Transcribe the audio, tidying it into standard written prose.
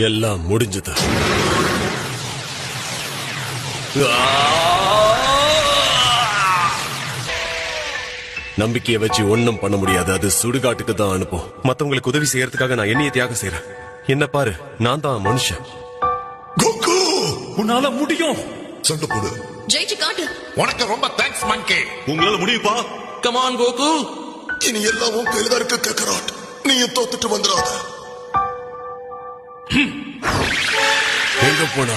எல்லாம் முடிஞ்சது. நம்பிக்கையை வச்சு ஒண்ணும் பண்ண முடியாது. அது சுடுகாட்டுக்கு தான் அனுப்பும். மத்தவங்களுக்கு உதவி செய்யறதுக்காக நான் என்னைய தியாகம் செய்யறேன். என்ன பாரு, நான் தான் மனுஷன். கோகு, உன்னால முடியும். சண்டை போடு. ஜெயிச்சு காட்டு. உனக்கு ரொம்ப தேங்க்ஸ் மங்கி. உங்களால முடியுப்பா. Come on Coco. இனி எல்லாம் உன் கையில தான் இருக்க கக்கராட். நீயும் தோத்துட்டு வந்துடாத. எங்க போனா